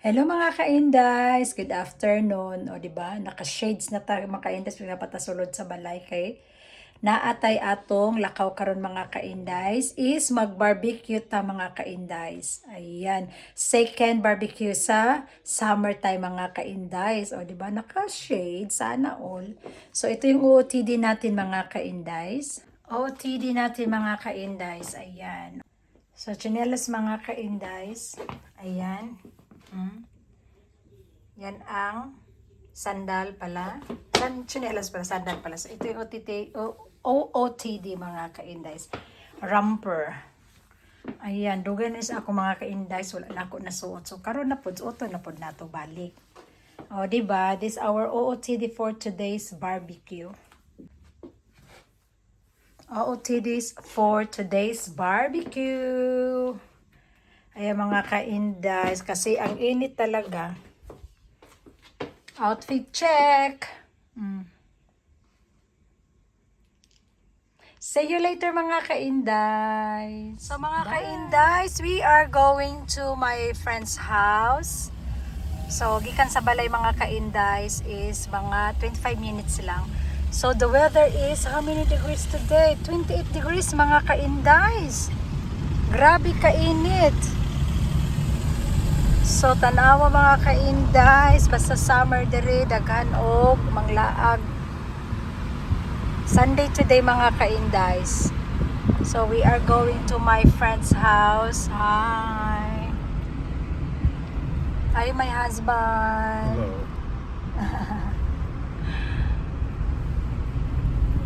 Hello mga ka-Indies! Good afternoon. O di ba? Naka-shades na tayo mga ka-Indies pinapatasulod sa balay kay naatay atong lakaw karon mga ka-Indies is mag-barbecue ta mga ka-Indies. Ayan, second barbecue sa summertime mga ka-Indies. O di ba? Naka-shade sana all. So ito yung OOTD natin mga ka-Indies. OOTD natin mga ka-Indies. Ayan. So chinelas mga ka-Indies. Ayan. Yan ang sandal pala. Chinelas pala, sandal pala. So, ito yung OOTD mga ka-Indies. Romper. Ayan, dugan is ako mga ka-Indies. Wala na ako nasuot. So, karon na po, suoto na po na to balik. O, diba? This our OOTD for today's barbecue. OOTDs for today's barbecue. Ayan mga ka-Indies, kasi ang init talaga. Outfit check. See you later mga ka-Indies. So mga ka-Indies, we are going to my friend's house. So gikan sa balay mga ka-Indies is mga 25 minutes lang. So the weather is how many degrees today? 28 degrees mga ka-Indies. Grabe kainit. So tanawa mga ka-Indies, basta summer dere daghan og manglaag. Sunday today mga ka-Indies. So we are going to my friend's house. Hi. Hi my husband. Hello.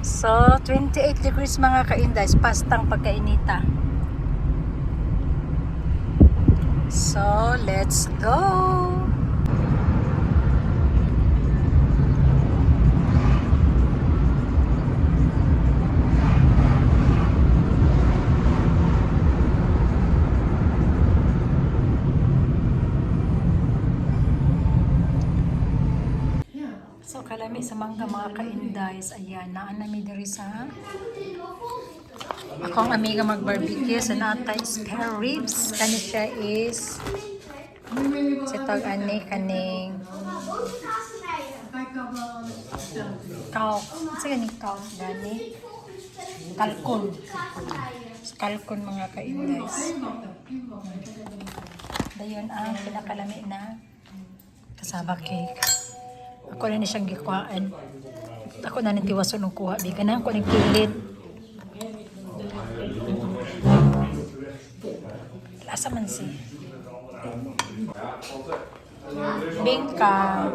So 28 degrees mga ka-Indies, pastang pagkainita. So, let's go! So, kalami sa mga ka-Indies. Ayan, naanami diri sa akong amiga mag-barbecue sa natay spare ribs. Kani siya is sa tag-ani kaning kaw. Sa ganing kaw gani kalkon. Kalkon mga ka-Indies. Dayon ang pinakalami na kasaba cake. Ako na ni siyang gikuhaan. Ako na nitiwason ng kuha. Di ka na ako nagkilid. Lasa man si bingka,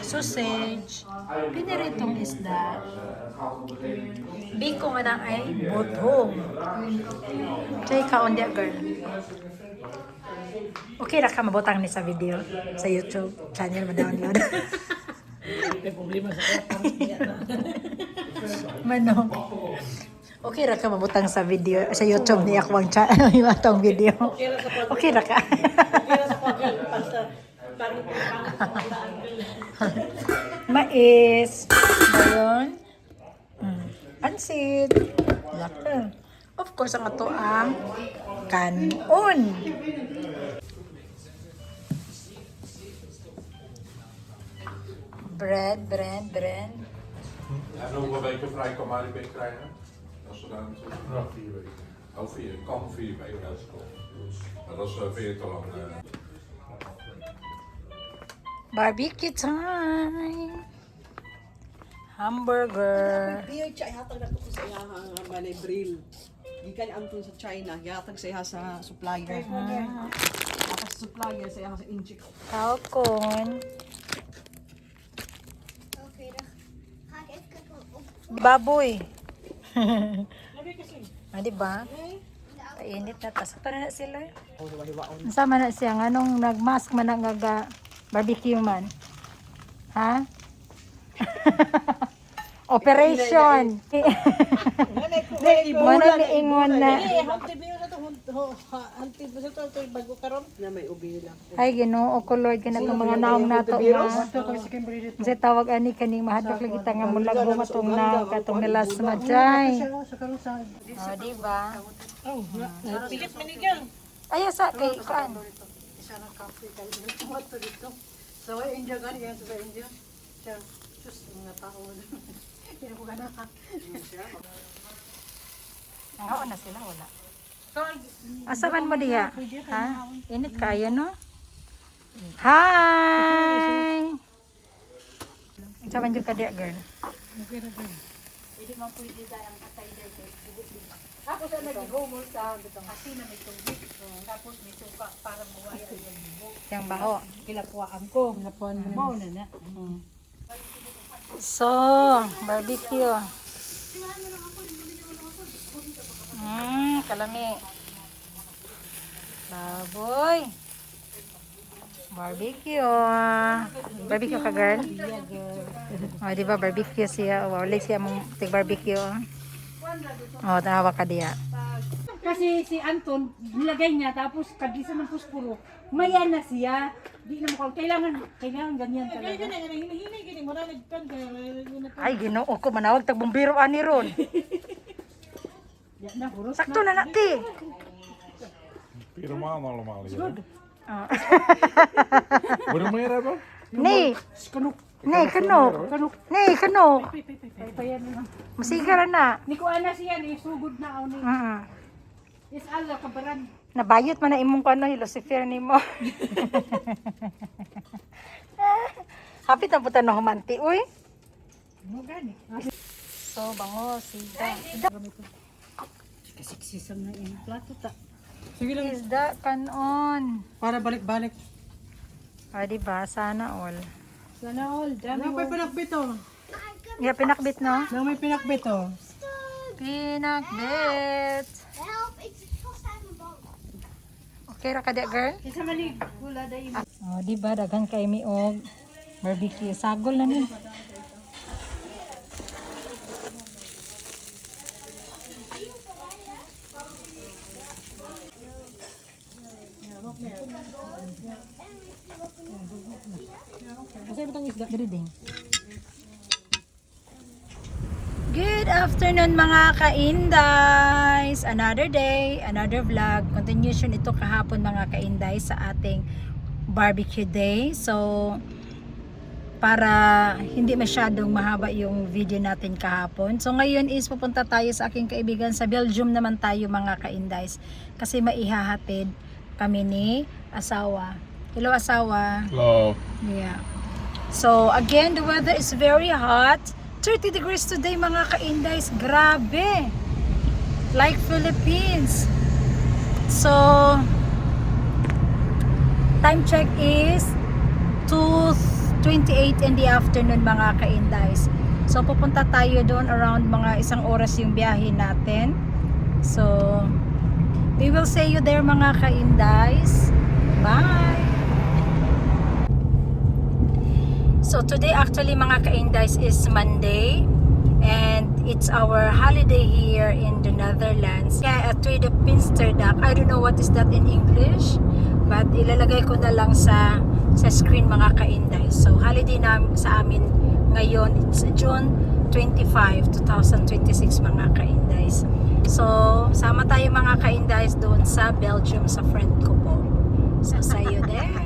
sausage, piniritong isda, biko nga na ay budhong. Chay kaon dia girl. Okay ra ka mabutang ni sa video sa YouTube channel ma-download. May problema sa kwarta. Manong. Okay ra ka mabutang sa video sa YouTube ni ako ang channel yung atong video. Okay ra ka. Kaya sa kwarta, basta parang Mais. Dayon. Pansit. Laka. Of course ang ato ang kanon. Bread. En hoeveel weken vrij kan Maribek krijgen? Als ze dan zo... Ja, 4 weken. Oh, 4. Kan 4 weken, dat is goed. Maar dat is veel te lang. Barbecue time. Hamburger. Biyo siya ihatag na ko sa iya ang balay brill. Gikan anton sa China, ihatag sa iya sa supplier. Tapos sa supplier sa iya sa inject. Kalkon. Baboy. Di ba? Painit na. Tas pa na sila. O hiwa-hiwaon. Sama na siya. Anong nag-mask man ang barbecue man? Ha? Operation. Muna niingon na. Hantid biyo na to. Hantid mo sa to bago karon na may ubi lang. Ay, Ginoo ko Lord, kana itong mga naong nato nga. Kasi tawag ani kaning mahadlok lagi ta nga mulag matong na katong nilas majay. Oh, di ba? Pilit manigal. Ay, sa kay kaan. Isa ng kape kayo tumato dito. Sa India gani yan sa India. Siya, sus, mga tao. Hindi ko gana. Oo na sila, wala. Asaman mo diya? Ha? Init kaya, no? Hi! Asaman dyan ka diya, girl. Hindi man pwede dahil ang katay dito. Tapos ang nag-humol sa kasi na may tubig. Tapos may suka para mawaya yung buhok. Yung baho. Kilapuan ko. Kilapuan mo na na. So, barbecue. Kalami. Baboy. Barbecue. Barbecue ka, girl? Oh, di ba barbecue siya? Wala siya mong tig-barbecue. Oh, tawa ka diya. Kasi si Anton, nilagay niya, tapos kagisa ng puspuro, maya na siya. Di na mo kailangan ganyan talaga. Ay, ginoo ko, manawag tagbumbiro ani ron. Yan na, huros Sakto na nati. Helemaal allemaal hier. Oh. Wil je nog meer hebben? Nee, kanuk. nee, kanok. Nee, kanok. Payan na. Masigara na. Ni ko ana siya ni sugod na aw ni. Is Allah kabaran. Nabayot man na imong kano, Lucifer ni mo. Hapit na puta no humanti, uy. Mo gani. So, bango, siga. Kasiksisam na yung plato ta. Sige lang. Isda kanon. Para balik-balik. Ah, diba? Sana all. Sana all. Dami Ano may pinakbit oh? Yeah, pinakbit, no? Ano may pinakbit oh? Pinakbit. Help, it's supposed to have a boat. Okay ra ka, girl? Isa malig. Wala da yung. Oh, diba? Dagan kay mi og barbecue. Sagol na ni. Kasi bitang isda. Breeding. Good afternoon mga ka-Indays! Another day, another vlog. Continuation ito kahapon mga ka-Indays sa ating barbecue day. So, para hindi masyadong mahaba yung video natin kahapon. So, ngayon is pupunta tayo sa aking kaibigan. Sa Belgium naman tayo mga ka-Indays. Kasi maihahatid kami ni asawa. Hello asawa. Hello. Yeah. So, again, the weather is very hot. 30 degrees today mga ka-Indays. Grabe. Like Philippines. So, time check is 2:28 in the afternoon mga ka-Indays. So, pupunta tayo doon around mga 1 oras yung biyahe natin. So, we will see you there mga ka-Indays. Bye! So today actually mga ka-Indays is Monday and it's our holiday here in the Netherlands. Kaya at the Pinsterdag, I don't know what is that in English, but ilalagay ko na lang sa screen mga ka-Indays. So holiday na sa amin ngayon, it's June 25, 2026 mga ka-Indays. So sama tayo mga ka-Indays doon sa Belgium sa friend ko po. So see you there.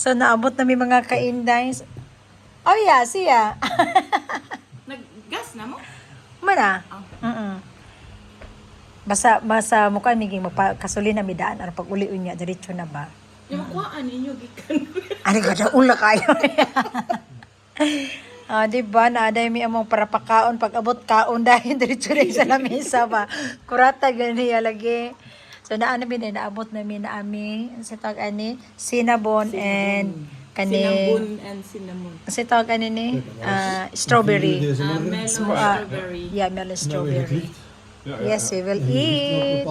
So, naabot namin mga ka-Indays. Oh, yeah, siya. Nag-gas na mo? Mana? Basta mukha naging magpakasulin na midaan. Ano pag uliun niya, diretso na ba? Yung kuhaan ninyo, gikan. Ano ka dyan? Ula kayo. Diba? Naaday mi among para pakaon. Pag abot kaon dahil diretso na sa lamesa ba? Kurata ganiya lagi. So naabot namin na aming sa tawag ani cinnamon and kani Cinnamon and cinnamon. sa tawag ani ni strawberry. Melon strawberry. Yeah, melon strawberry. Ja, Yes, we will eat.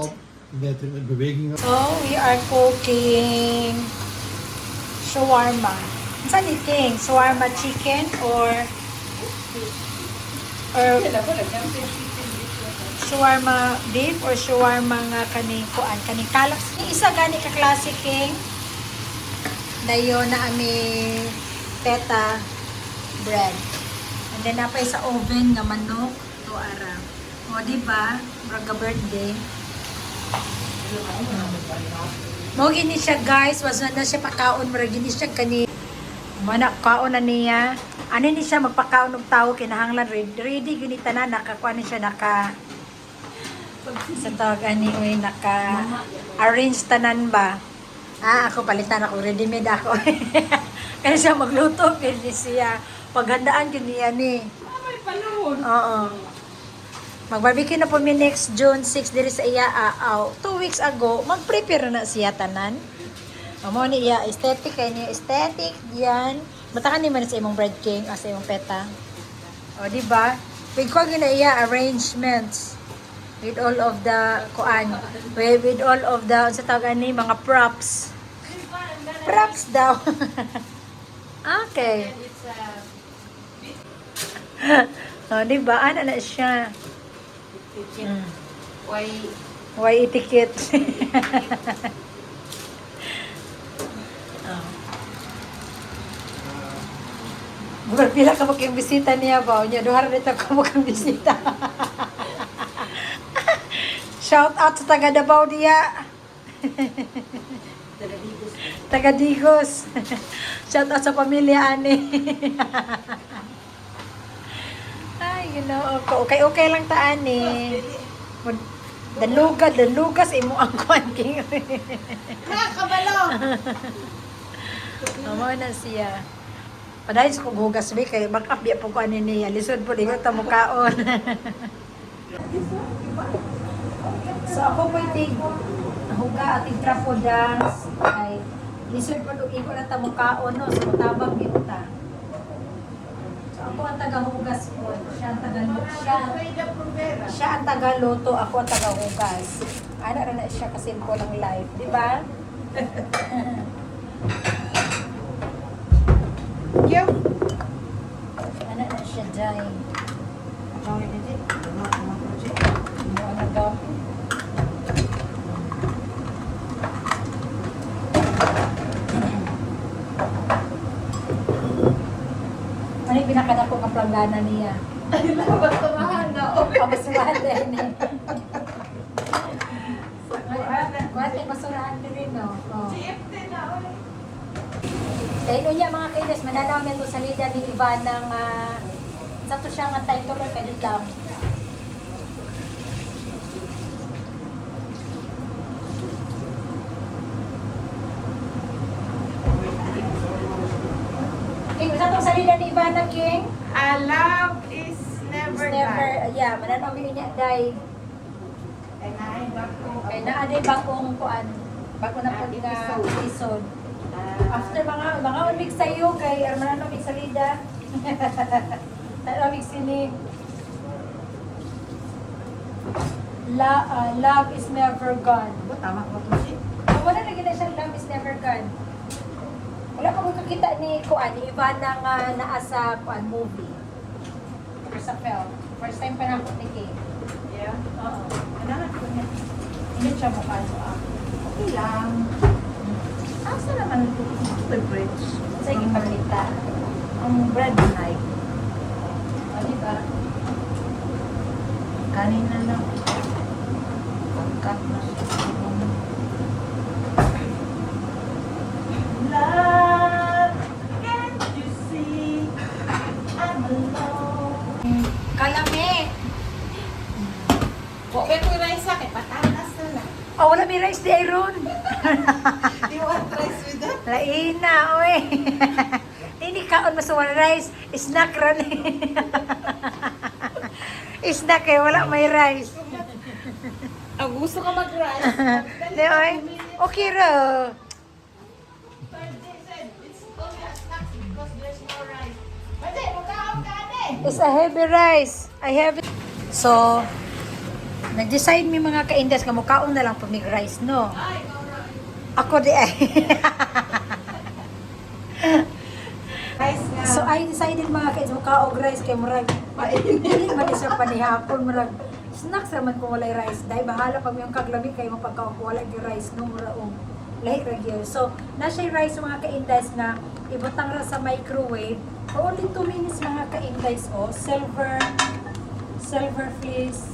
Beter met beweging. So we are cooking shawarma. Saan iting? Shawarma chicken or shawarma beef or shawarma nga kaning kuan kaning kalak. Yung isa gani ka klase king dayon na ami peta bread. And then napay sa oven nga manok to ara. O di ba? Braga birthday. Mo gini siya guys, was na siya pakaon mura gini siya kani. Mana kaon na niya. Ano ni siya magpakaon og tawo kinahanglan ready gini tanan nakakuha ni siya naka sa tawag ani oy naka arrange tanan ba. Ako palitan ako ready made ako. Kaya siya magluto kini siya. Paghandaan gyud niya ni. May panahon. Oo. Mag-barbecue na po mi next June 6 diri sa iya 2 weeks ago. Mag-prepare na siya tanan. Amo ni iya aesthetic kay niya aesthetic yan. Batakan ni man sa imong bread king o sa imong peta. O di ba? Big ko gina iya arrangements with all of the kuan. With all of the sa tawag ani mga props. Props daw. Okay. O di ba? Ano na siya? Why etiquette? Bukan pila ka yung bisita niya ba? Nya duhar dito ka mo kang bisita. Shout out sa taga Davao diya. Taga Digos. Shout out sa pamilya ani. Ay, you know, okay lang taan eh. Danlugas imo ang kuan king. Nakakabalo! Amo na siya. Padahil sa kughugas bi kay backup di po ko ani niya. Lisod po dingo ta mukaon. So ako po itig huga at trapo dance ay lisod po ug iko na ta mukaon no so tabang gyud ta. So ako ang tagahugas po. Siya ang tagaluto, ako ang tagahugas. Ana ra na siya kasi po lang life, di ba? Yo! Ana na siya dai. Ano daw? Ano yung pinakadako ng planggana niya? Basturahan na! Pabasurahan din eh. Kuhat yung basurahan din rin, no? CFT na, oy! Dahil nun niya mga kainis, mananamin mo sa lida ni Ivan ng sa to siya nga title or kadit lang. King, sa to sa lida ni Ivan na King? Love is never Yeah, mananamin niya dahil kaya naaday bagong kuan, bago na po nga episode. After mga umig sa'yo, kay Armando umig sa Lida. Tayo umig sini. Love is never gone. Tama ko to si. Wala na gina siya, love is never gone. Wala pa mo kakita ni Kuan, ni Ivan na naa sa Kuan movie. Or sa film. First time pa na ako ni Kay. Yeah. Oo. Anahan ko niya. Hindi siya mukha so Okay lang. Asa naman ito the bridge? Sa ipakita. Ang bread knife. O, diba? Kanina lang. Pagkat na siya. Love, can't you see I'm alone? Kalami! Huwag ko yung rice kay patanas na lang. Oh, wala may rice di Iron. You want rice with that? Laina, oy. Hindi kaon masuwal rice. Snack ron. Snack eh, wala may rice. Ang gusto ka mag-rice. Di, oy. Okay ro. It's a heavy rice. I have it. So, nag-decide mi mga ka-indes nga mukaon na lang pag rice, no? Ako di ay. Rice nga. So I decided mga ka-indes mukaog rice kay murag. Hindi man siya panihapon murag. Snacks naman kung walay rice. Dahil bahala pag yung kaglamig kayo mapagkaon kung wala yung rice no mura lahi ra gyud. So nasa rice mga ka-indes nga ibutang ra sa microwave for only 2 minutes mga ka-indes silver fleece.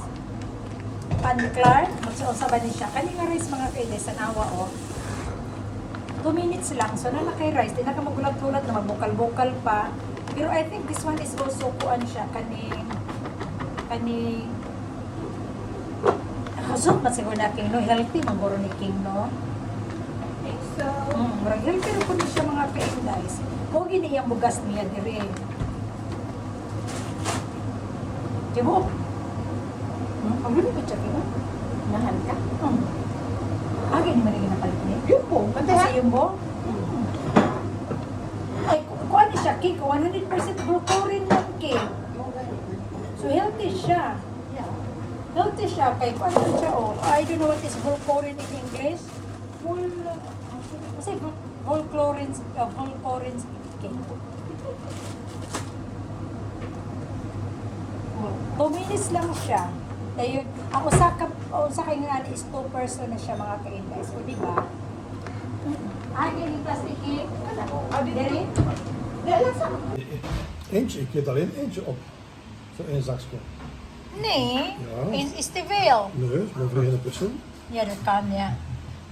panklar, magsuon sa banin siya. Kani nga rice mga kainday sa nawa o. 2 minutes lang. So na kay rice, di na ka magulat-gulat na magbukal-bukal pa. Pero I think this one is also kuan siya kaning hasot na siguro na king no, healthy maguro ni king no. So, Murag healthy rin po na siya mga kaindays. Kung gini yung bugas niya dire. Diba? Ang gini ba siya kino? nahan ka. Agin mo na ginapalit niya. Yung po, Kasi yung bo? Ay, kung ano siya, cake, 100% glucurin ng cake. So, healthy siya. Healthy siya. Kay kung ano siya, oh. I don't know what is glucurin in English. Kasi glucurin cake. 2 minutes lang siya. Ayun, ang usa kay nga is 2 person na siya mga kainday. So, di ba? Yung plastic cake. Dere? Eentje, ik eet alleen eentje op. Zo 1 zakje. Nee, Ja. is te veel. Nee, is maar voor 1 persoon. Ja, dat kan, ja.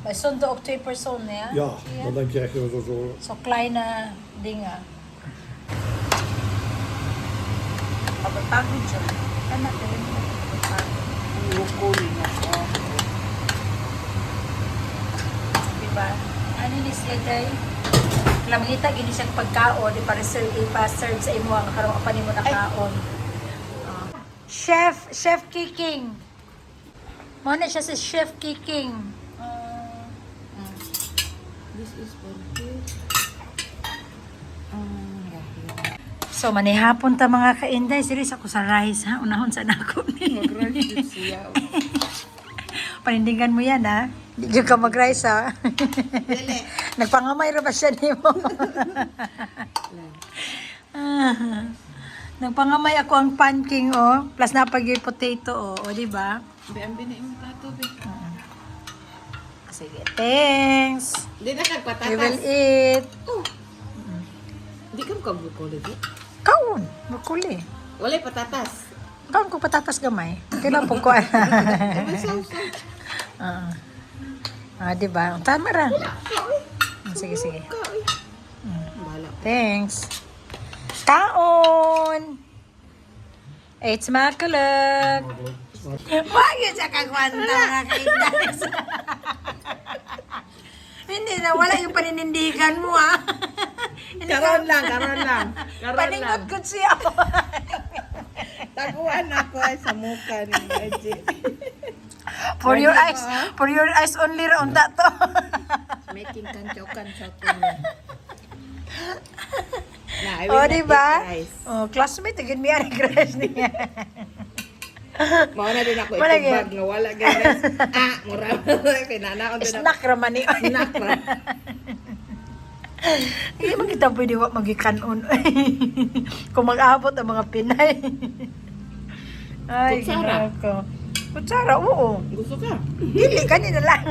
Wij stonden ook 2 personen, ja? Ja, maar dan krijg je zo. Zo kleine dingen. Kapatagod siya. Anak, din. Lukuli na siya. Diba? Ano ni siya, Day? Lamangita, gini siyang pagkaon. Di para ipa-serve sa imo ang karong pa nimo na kaon. Chef Kiking. Muna siya si Chef Kiking. This is for you. So, manihapon ta mga kainday. Siris ako sa rice, ha? Unahon sa nako ni. Mag-rice din siya. Panindigan mo yan, ha? Hindi ka mag-rice, ha? Nagpangamay ra ba siya ni mo? Nagpangamay ako ang panking, oh. Plus napag yung potato, oh. O, di ba? Ang binaim plato, be. Sige, thanks. Di na kagpatatas. We will eat. Di ka magkabukuli, di? Kaon, makuli. Walay patatas. Kaon ko patatas gamay. Kailan po ko. May sauce. Di ba? Tama ra. Sige, sige. Bahala. Thanks. Kaon! It's makulog. Wag yun sa kagwanta mga kaindays. Hindi na, wala yung paninindigan mo ha. Karon lang. Karon lang. Paningot ko siya. Taguan ako ay sa mukha ni Magic. For your eyes only ra unta to. Making kanchaw-kanchaw ko niya. Na, I Oh, will di not ba? eat rice. Oh, classmate agad mi ari crush niya. Mao na din ako Wala itong bag nga wala guys. Mura. Pinanaon din ako. Snack ra man ni. Snack ra. Hindi man kita pwede wa magikanon. Kung mag-abot ang mga Pinay. Ay, Kutsara? ginoo ko. Kutsara, oo. Gusto ka? Dili, kanina lang.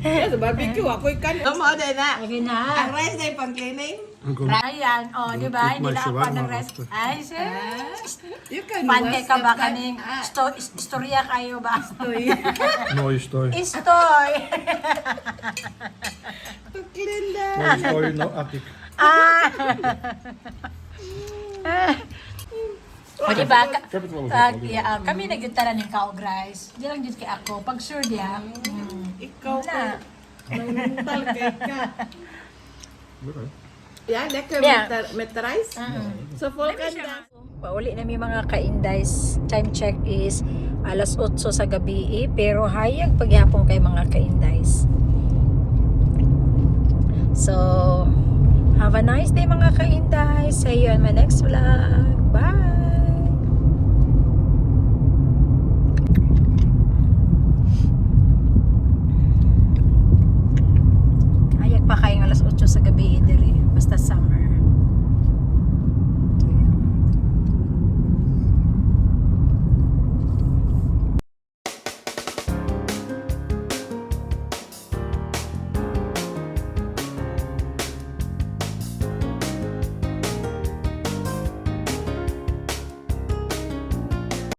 Sa barbecue, ako'y kan. Tama din na. Okay na. Ang rice na yung pang-cleaning. Ayan, oh, di ba? Hindi na ako shawarma ng rest. basta. Ay, sir. You can Pancake ka ba wash kaning? Istorya kayo ba? Mooie story. Istoy. Linda. Mooie story, no attic. O di ba? Ik heb het wel eens opgelost. Kami nagyutara ng kaog rice. Di lang dito kay ako. Pag sure diya. Ikaw Wala. pa. Mental kay ka. Lekker. Yeah, lekker Yeah. met rice. So, full ka na. Pauli na may mga kaindays. Time check is 8:00 sa gabi pero hayag paghapon kay mga kaindays. So, have a nice day mga kaindays. See you on my next vlog. Bye! Hayag pa kayong 8:00 sa gabi dire. Basta sam.